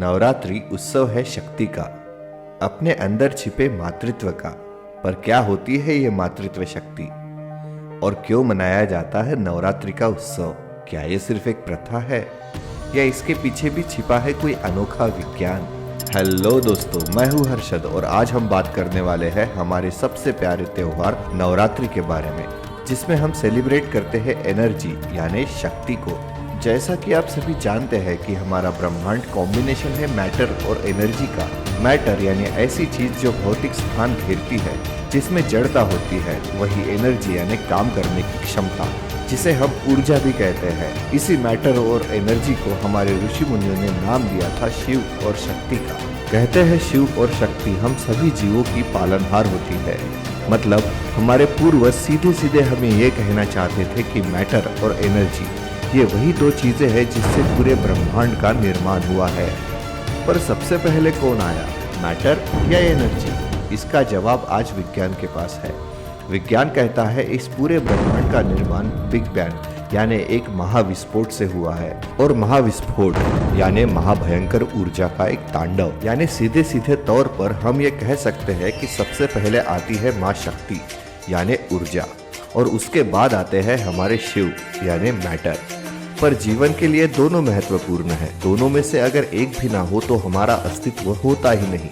नवरात्रि उत्सव है शक्ति का, अपने अंदर छिपे मातृत्व का। पर क्या होती है ये मातृत्व शक्ति और क्यों मनाया जाता है नवरात्रि का उत्सव? क्या ये सिर्फ एक प्रथा है या इसके पीछे भी छिपा है कोई अनोखा विज्ञान? हेलो दोस्तों, मैं हूँ हर्षद और आज हम बात करने वाले हैं हमारे सबसे प्यारे त्योहार नवरात्रि के बारे में, जिसमें हम सेलिब्रेट करते हैं एनर्जी यानी शक्ति को। जैसा कि आप सभी जानते हैं कि हमारा ब्रह्मांड कॉम्बिनेशन है मैटर और एनर्जी का। मैटर यानी ऐसी चीज जो भौतिक स्थान घेरती है, जिसमें जड़ता होती है, वही एनर्जी यानी काम करने की क्षमता, जिसे हम ऊर्जा भी कहते हैं। इसी मैटर और एनर्जी को हमारे ऋषि मुनियों ने नाम दिया था शिव और शक्ति का। कहते हैं शिव और शक्ति हम सभी जीवों की पालनहार होती है। मतलब हमारे पूर्वज सीधे सीधे हमें ये कहना चाहते थे कि मैटर और एनर्जी ये वही दो चीजें हैं जिससे पूरे ब्रह्मांड का निर्माण हुआ है। पर सबसे पहले कौन आया, मैटर या एनर्जी? इसका जवाब आज विज्ञान के पास है। विज्ञान कहता है इस पूरे ब्रह्मांड का निर्माण बिग बैंग यानी एक महाविस्फोट से हुआ है। और महाविस्फोट यानी महाभयंकर ऊर्जा का एक तांडव। यानी सीधे सीधे तौर पर हम ये कह सकते हैं कि सबसे पहले आती है माँ शक्ति यानी ऊर्जा, और उसके बाद आते हैं हमारे शिव यानी मैटर। पर जीवन के लिए दोनों महत्वपूर्ण है। दोनों में से अगर एक भी ना हो तो हमारा अस्तित्व होता ही नहीं।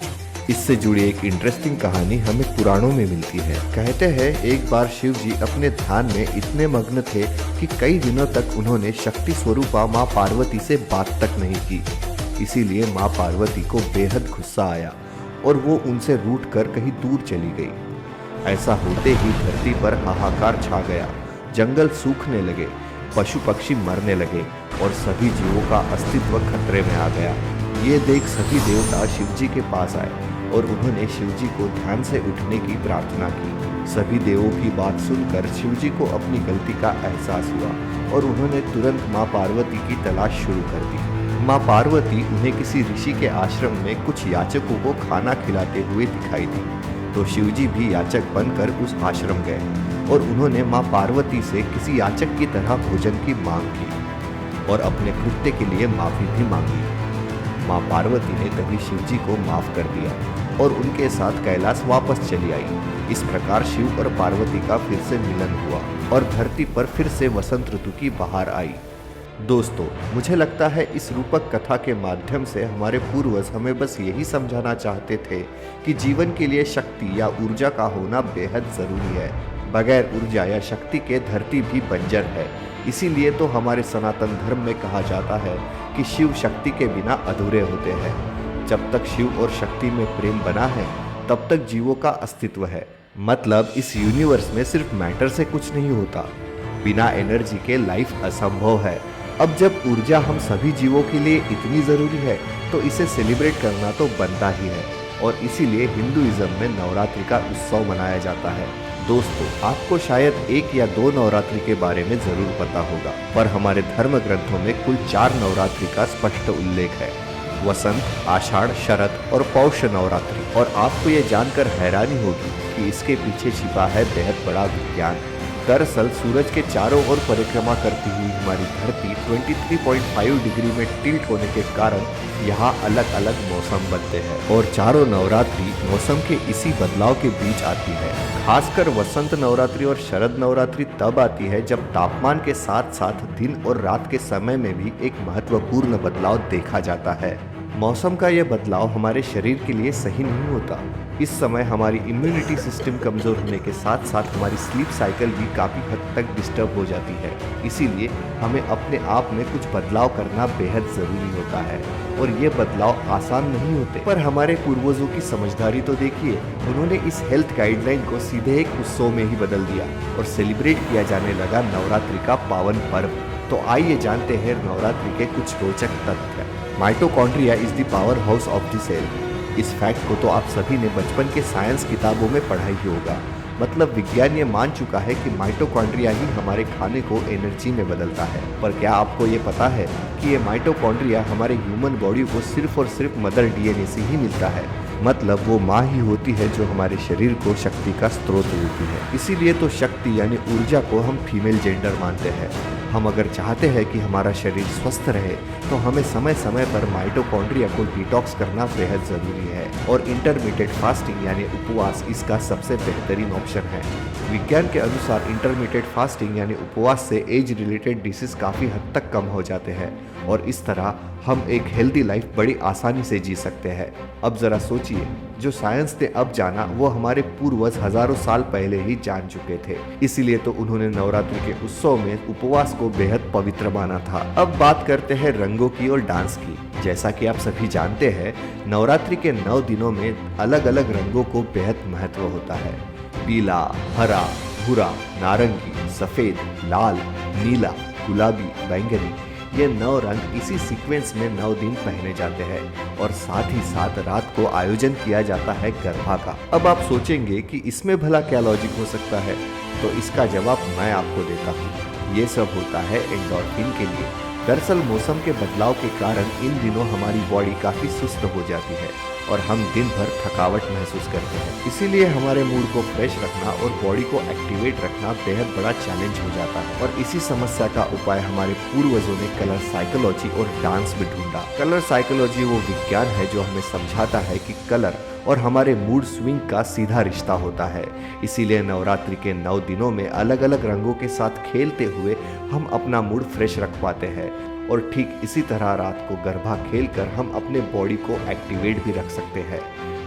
इससे जुड़ी एक इंटरेस्टिंग कहानी हमें पुराणों में मिलती है। कहते हैं एक बार शिव जी अपने ध्यान में इतने मग्न थे कि कई दिनों तक उन्होंने शक्ति स्वरूपा माँ पार्वती से बात तक नहीं की। इसीलिए माँ पार्वती को बेहद गुस्सा आया और वो उनसे रूठ कर कहीं दूर चली गई। ऐसा होते ही धरती पर हाहाकार छा गया। जंगल सूखने लगे, पशु पक्षी मरने लगे और सभी जीवों का अस्तित्व खतरे में आ गया। ये देख सभी देवता शिवजी के पास आए और उन्होंने शिवजी को ध्यान से उठने की प्रार्थना की। सभी देवों की बात सुनकर शिवजी को अपनी गलती का एहसास हुआ और उन्होंने तुरंत माँ पार्वती की तलाश शुरू कर दी। माँ पार्वती उन्हें किसी ऋषि के आश्रम में कुछ याचकों को खाना खिलाते हुए दिखाई दी, तो शिवजी भी याचक बनकर उस आश्रम गए और उन्होंने माँ पार्वती से किसी याचक की तरह भोजन की मांग की और अपने कृत्य के लिए माफी भी मांगी। माँ पार्वती ने तभी शिवजी को माफ कर दिया और उनके साथ कैलाश वापस चली आई। इस प्रकार शिव और पार्वती का फिर से मिलन हुआ और धरती पर फिर से वसंत ऋतु की बहार आई। दोस्तों, मुझे लगता है इस रूपक कथा के माध्यम से हमारे पूर्वज हमें बस यही समझाना चाहते थे कि जीवन के लिए शक्ति या ऊर्जा का होना बेहद जरूरी है। बगैर ऊर्जा या शक्ति के धरती भी बंजर है। इसीलिए तो हमारे सनातन धर्म में कहा जाता है कि शिव शक्ति के बिना अधूरे होते हैं। जब तक शिव और शक्ति में प्रेम बना है तब तक जीवों का अस्तित्व है। मतलब इस यूनिवर्स में सिर्फ मैटर से कुछ नहीं होता, बिना एनर्जी के लाइफ असंभव है। अब जब ऊर्जा हम सभी जीवों के लिए इतनी जरूरी है तो इसे सेलिब्रेट करना तो बनता ही है, और इसीलिए हिंदुइज्म में नवरात्रि का उत्सव मनाया जाता है। दोस्तों, आपको शायद एक या दो नवरात्रि के बारे में जरूर पता होगा, पर हमारे धर्म ग्रंथों में कुल 4 नवरात्रि का स्पष्ट उल्लेख है: वसंत, आषाढ़, शरद और पौष नवरात्रि। और आपको ये जानकर हैरानी होगी कि इसके पीछे छिपा है बेहद बड़ा विज्ञान। दरअसल सूरज के चारों ओर परिक्रमा करती हुई हमारी धरती 23.5 डिग्री में टिल्ट होने के कारण यहाँ अलग अलग मौसम बनते हैं, और चारों नवरात्रि मौसम के इसी बदलाव के बीच आती है। खासकर वसंत नवरात्रि और शरद नवरात्रि तब आती है जब तापमान के साथ साथ दिन और रात के समय में भी एक महत्वपूर्ण बदलाव देखा जाता है। मौसम का यह बदलाव हमारे शरीर के लिए सही नहीं होता। इस समय हमारी इम्यूनिटी सिस्टम कमजोर होने के साथ साथ हमारी स्लीप साइकिल भी काफी हद तक डिस्टर्ब हो जाती है। इसीलिए हमें अपने आप में कुछ बदलाव करना बेहद जरूरी होता है, और ये बदलाव आसान नहीं होते। पर हमारे पूर्वजों की समझदारी तो देखिए, उन्होंने इस हेल्थ गाइडलाइन को सीधे एक उत्सव में ही बदल दिया और सेलिब्रेट किया जाने लगा नवरात्रि का पावन पर्व। तो आइए जानते हैं नवरात्रि के कुछ रोचक तथ्य। Mitochondria is the power house of the cell. इस फैक्ट को तो आप सभी ने बचपन के साइंस किताबों में पढ़ा ही होगा। मतलब विज्ञान ये मान चुका है कि माइटोकॉन्ड्रिया ही हमारे खाने को एनर्जी में बदलता है। पर क्या आपको ये पता है कि ये माइटोकॉन्ड्रिया हमारे ह्यूमन बॉडी को सिर्फ और सिर्फ मदर डीएनए से ही मिलता है। मतलब वो माँ ही होती है जो हमारे शरीर को शक्ति का स्रोत देती है। इसीलिए तो शक्ति यानी ऊर्जा को हम फीमेल जेंडर मानते हैं। हम अगर चाहते हैं कि हमारा शरीर स्वस्थ रहे तो हमें समय समय पर माइटोकॉन्ड्रिया को डिटॉक्स करना बेहद जरूरी है और इंटरमिटेंट फास्टिंग यानी उपवास इसका सबसे बेहतरीन ऑप्शन है। विज्ञान के अनुसार इंटरमिटेंट फास्टिंग यानी उपवास से एज रिलेटेड डिसीज काफी हद तक कम हो जाते हैं और इस तरह हम एक हेल्दी लाइफ बड़ी आसानी से जी सकते हैं। अब जरा सोचिए, जो साइंस ने अब जाना वो हमारे पूर्वज हजारों साल पहले ही जान चुके थे, इसीलिए तो उन्होंने नवरात्रि के उत्सव में उपवास को बेहद पवित्र माना था। अब बात करते हैं रंगों की और डांस की। जैसा कि आप सभी जानते हैं, नवरात्रि के 9 दिनों में अलग अलग रंगों को बेहद महत्व होता है। पीला, हरा, भूरा, नारंगी, सफेद, लाल, नीला, गुलाबी, बैंगनी, ये 9 रंग इसी सीक्वेंस में 9 दिन पहने जाते हैं और साथ ही साथ रात को आयोजन किया जाता है गरबा का। अब आप सोचेंगे कि इसमें भला क्या लॉजिक हो सकता है, तो इसका जवाब मैं आपको देता हूँ। ये सब होता है एंडोर्फिन के लिए। दरअसल मौसम के बदलाव के कारण इन दिनों हमारी बॉडी काफी सुस्त हो जाती है और हम दिन भर थकावट महसूस करते हैं। इसीलिए हमारे मूड को फ्रेश रखना और बॉडी को एक्टिवेट रखना बेहद बड़ा चैलेंज हो जाता है और इसी समस्या का उपाय हमारे पूर्वजों ने कलर साइकोलॉजी और डांस में ढूंढा। कलर साइकोलॉजी वो विज्ञान है जो हमें समझाता है कि कलर और हमारे मूड स्विंग का सीधा रिश्ता होता है। इसीलिए नवरात्रि के 9 दिनों में अलग अलग रंगों के साथ खेलते हुए हम अपना मूड फ्रेश रख पाते हैं और ठीक इसी तरह रात को गरबा खेलकर हम अपने बॉडी को एक्टिवेट भी रख सकते हैं।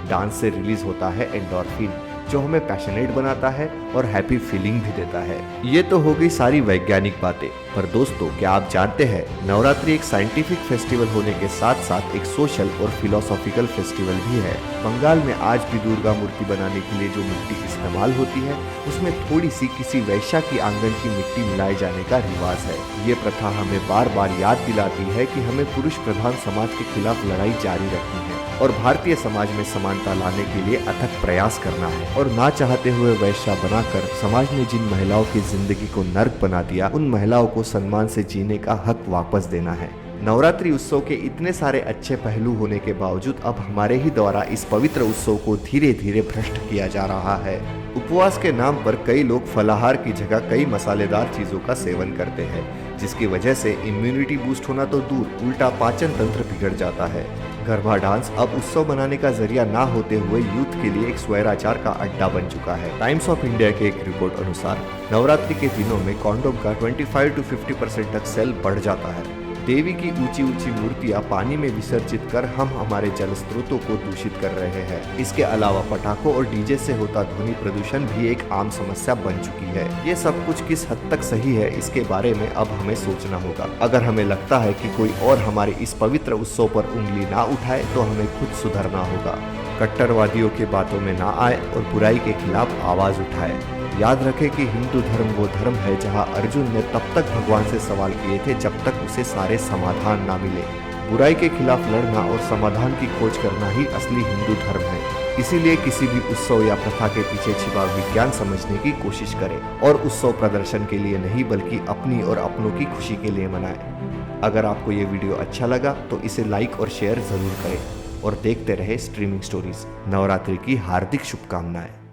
डांस से रिलीज होता है एंडोर्फिन जो हमें पैशनेट बनाता है और हैप्पी फीलिंग भी देता है। ये तो हो गई सारी वैज्ञानिक बातें, पर दोस्तों क्या आप जानते हैं नवरात्रि एक साइंटिफिक फेस्टिवल होने के साथ साथ एक सोशल और फिलोसॉफिकल फेस्टिवल भी है। बंगाल में आज भी दुर्गा मूर्ति बनाने के लिए जो मिट्टी इस्तेमाल होती है उसमें थोड़ी सी किसी वैश्या की आंगन की मिट्टी मिलाए जाने का रिवाज है। ये प्रथा हमें बार बार याद दिलाती है कि हमें पुरुष प्रधान समाज के खिलाफ लड़ाई जारी रखनी है और भारतीय समाज में समानता लाने के लिए अथक प्रयास करना है और ना चाहते हुए वैश्या बनाकर समाज ने जिन महिलाओं की जिंदगी को नर्क बना दिया उन महिलाओं को सम्मान से जीने का हक वापस देना है। नवरात्रि उत्सव के इतने सारे अच्छे पहलू होने के बावजूद अब हमारे ही द्वारा इस पवित्र उत्सव को धीरे धीरे भ्रष्ट किया जा रहा है। उपवास के नाम पर कई लोग फलाहार की जगह कई मसालेदार चीजों का सेवन करते हैं जिसकी वजह से इम्यूनिटी बूस्ट होना तो दूर उल्टा पाचन तंत्र बिगड़ जाता है। गरबा डांस अब उत्सव बनाने का जरिया ना होते हुए यूथ के लिए एक स्वैराचार का अड्डा बन चुका है। टाइम्स ऑफ इंडिया के एक रिपोर्ट अनुसार नवरात्रि के दिनों में कॉन्डोम का 25 to 50% तक सेल बढ़ जाता है। देवी की ऊंची ऊंची मूर्तियां पानी में विसर्जित कर हम हमारे जल स्रोतों को दूषित कर रहे हैं। इसके अलावा पटाखों और डीजे से होता ध्वनि प्रदूषण भी एक आम समस्या बन चुकी है। ये सब कुछ किस हद तक सही है इसके बारे में अब हमें सोचना होगा। अगर हमें लगता है कि कोई और हमारे इस पवित्र उत्सव पर उंगली ना उठाए तो हमें खुद सुधरना होगा। कट्टरवादियों के बातों में ना आए और बुराई के खिलाफ आवाज उठाए। याद रखें कि हिंदू धर्म वो धर्म है जहां अर्जुन ने तब तक भगवान से सवाल किए थे जब तक उसे सारे समाधान ना मिले। बुराई के खिलाफ लड़ना और समाधान की खोज करना ही असली हिंदू धर्म है। इसीलिए किसी भी उत्सव या प्रथा के पीछे छिपा विज्ञान समझने की कोशिश करें और उत्सव प्रदर्शन के लिए नहीं बल्कि अपनी और अपनों की खुशी के लिए मनाएं। अगर आपको ये वीडियो अच्छा लगा तो इसे लाइक और शेयर जरूर करें और देखते रहे स्ट्रीमिंग स्टोरीज। नवरात्रि की हार्दिक शुभकामनाएं।